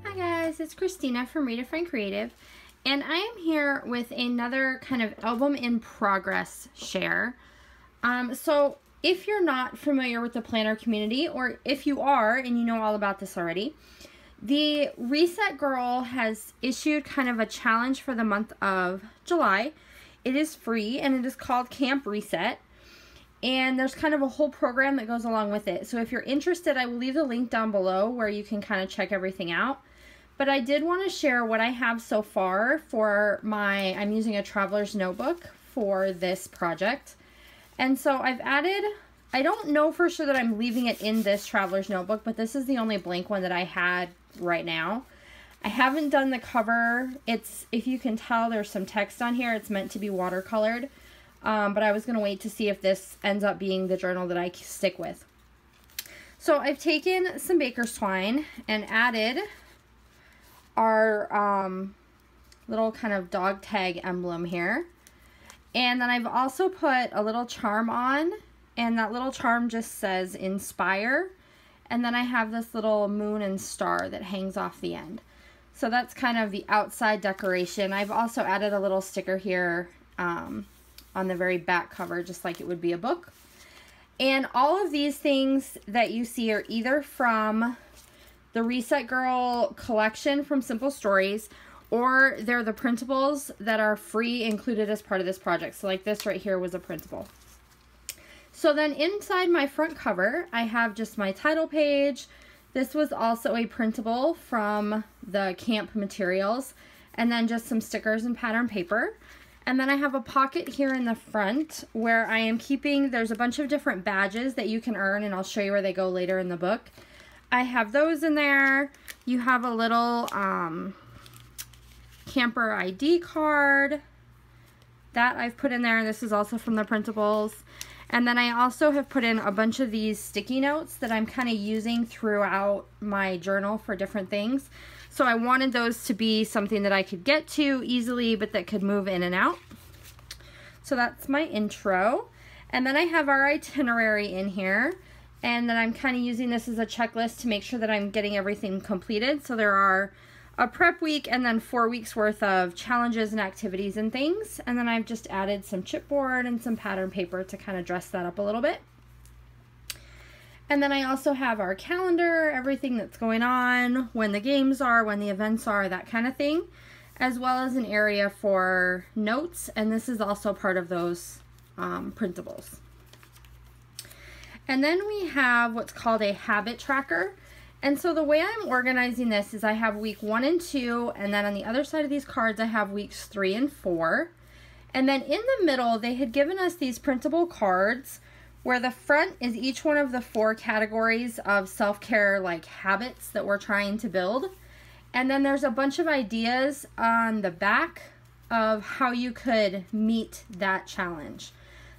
Hi guys, it's Christina from Redefine Creative, and I am here with another kind of album in progress share. So if you're not familiar with the planner community, or if you are and you know all about this already, the Reset Girl has issued kind of a challenge for the month of July. It is free and it is called Camp Reset. And there's kind of a whole program that goes along with it. So if you're interested, I will leave the link down below where you can kind of check everything out. But I did want to share what I have so far for I'm using a traveler's notebook for this project. And so I've added, I don't know for sure that I'm leaving it in this traveler's notebook, but this is the only blank one that I had right now. I haven't done the cover. If you can tell, there's some text on here. It's meant to be watercolored. But I was going to wait to see if this ends up being the journal that I stick with. So I've taken some baker's twine and added our little kind of dog tag emblem here. And then I've also put a little charm on, and that little charm just says inspire. And then I have this little moon and star that hangs off the end. So that's kind of the outside decoration. I've also added a little sticker here on the very back cover, just like it would be a book. And all of these things that you see are either from the Reset Girl collection from Simple Stories, or they're the printables that are free included as part of this project. So like this right here was a printable. So then inside my front cover, I have just my title page. This was also a printable from the camp materials, and then just some stickers and pattern paper. And then I have a pocket here in the front where I am keeping, there's a bunch of different badges that you can earn, and I'll show you where they go later in the book. I have those in there. You have a little camper ID card that I've put in there. This is also from the printables. And then I also have put in a bunch of these sticky notes that I'm kind of using throughout my journal for different things. So I wanted those to be something that I could get to easily, but that could move in and out. So that's my intro. And then I have our itinerary in here. And then I'm kind of using this as a checklist to make sure that I'm getting everything completed. So there are a prep week and then 4 weeks worth of challenges and activities and things. And then I've just added some chipboard and some pattern paper to kind of dress that up a little bit. And then I also have our calendar, everything that's going on, when the games are, when the events are, that kind of thing, as well as an area for notes. And this is also part of those printables. And then we have what's called a habit tracker. And so the way I'm organizing this is I have week 1 and 2, and then on the other side of these cards I have weeks 3 and 4. And then in the middle they had given us these printable cards where the front is each one of the 4 categories of self-care like habits that we're trying to build. And then there's a bunch of ideas on the back of how you could meet that challenge.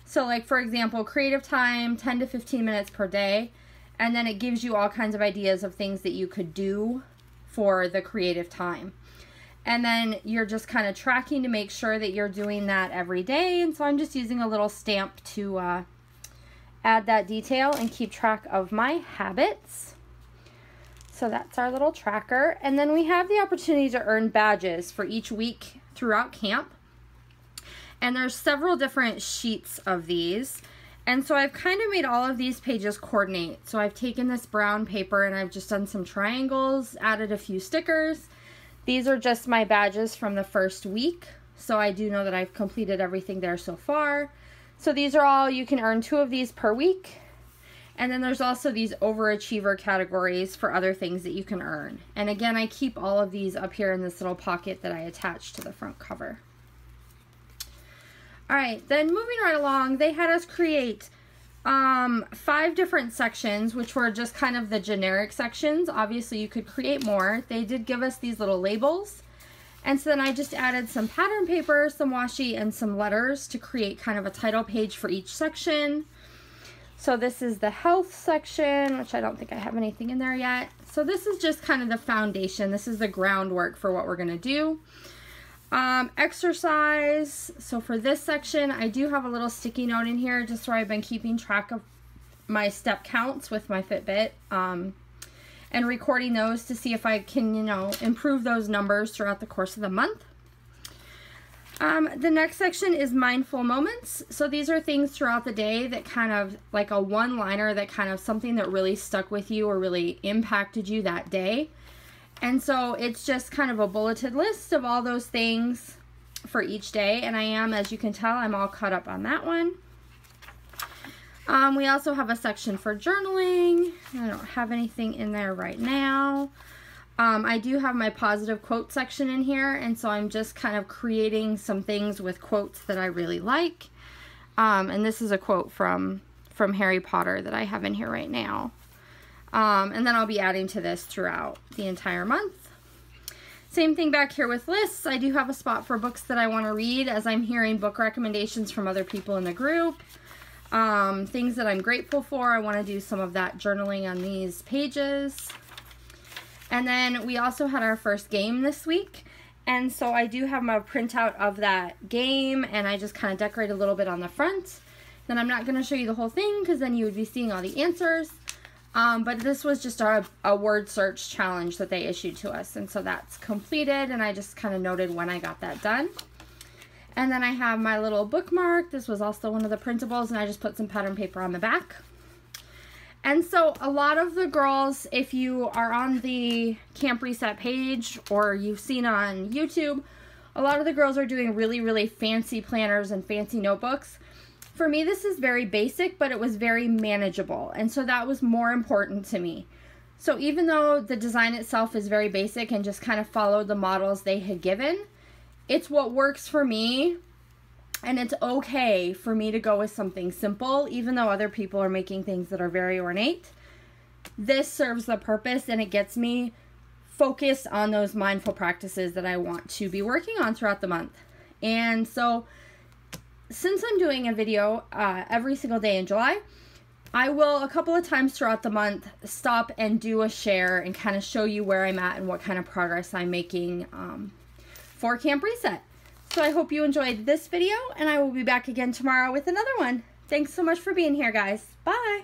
So like for example, creative time, 10 to 15 minutes per day. And then it gives you all kinds of ideas of things that you could do for the creative time. And then you're just kind of tracking to make sure that you're doing that every day. And so I'm just using a little stamp to add that detail and keep track of my habits. So that's our little tracker. And then we have the opportunity to earn badges for each week throughout camp. And there's several different sheets of these. And so I've kind of made all of these pages coordinate. So I've taken this brown paper and I've just done some triangles, added a few stickers. These are just my badges from the first week. So I do know that I've completed everything there so far. So these are all, you can earn 2 of these per week. And then there's also these overachiever categories for other things that you can earn. And again, I keep all of these up here in this little pocket that I attach to the front cover. All right, then moving right along, they had us create 5 different sections, which were just kind of the generic sections. Obviously, you could create more. They did give us these little labels. And so then I just added some pattern paper, some washi, and some letters to create kind of a title page for each section. So this is the health section, which I don't think I have anything in there yet. So this is just kind of the foundation. This is the groundwork for what we're going to do. Exercise. So for this section, I do have a little sticky note in here just where I've been keeping track of my step counts with my Fitbit. and recording those to see if I can, you know, improve those numbers throughout the course of the month. The next section is mindful moments. So these are things throughout the day that kind of like a one-liner, that kind of something that really stuck with you or really impacted you that day. And so it's just kind of a bulleted list of all those things for each day. And I am, as you can tell, I'm all caught up on that one. We also have a section for journaling. I don't have anything in there right now. I do have my positive quote section in here, and so I'm just kind of creating some things with quotes that I really like. And this is a quote from Harry Potter that I have in here right now. And then I'll be adding to this throughout the entire month. Same thing back here with lists. I do have a spot for books that I want to read as I'm hearing book recommendations from other people in the group. Things that I'm grateful for. I want to do some of that journaling on these pages. And then we also had our first game this week, and so I do have my printout of that game, and I just kind of decorate a little bit on the front. Then I'm not going to show you the whole thing because then you would be seeing all the answers. But this was just a word search challenge that they issued to us, and so that's completed, and I just kind of noted when I got that done. And then I have my little bookmark. This was also one of the printables, and I just put some pattern paper on the back. And so a lot of the girls, if you are on the Camp Reset page or you've seen on YouTube, a lot of the girls are doing really, really fancy planners and fancy notebooks. For me, this is very basic, but it was very manageable. And so that was more important to me. So even though the design itself is very basic and just kind of followed the models they had given, it's what works for me. And it's okay for me to go with something simple, even though other people are making things that are very ornate. This serves the purpose, and it gets me focused on those mindful practices that I want to be working on throughout the month. And so, since I'm doing a video every single day in July, I will, a couple of times throughout the month, stop and do a share and kind of show you where I'm at and what kind of progress I'm making for Camp Reset. So I hope you enjoyed this video, and I will be back again tomorrow with another one. Thanks so much for being here, guys. Bye!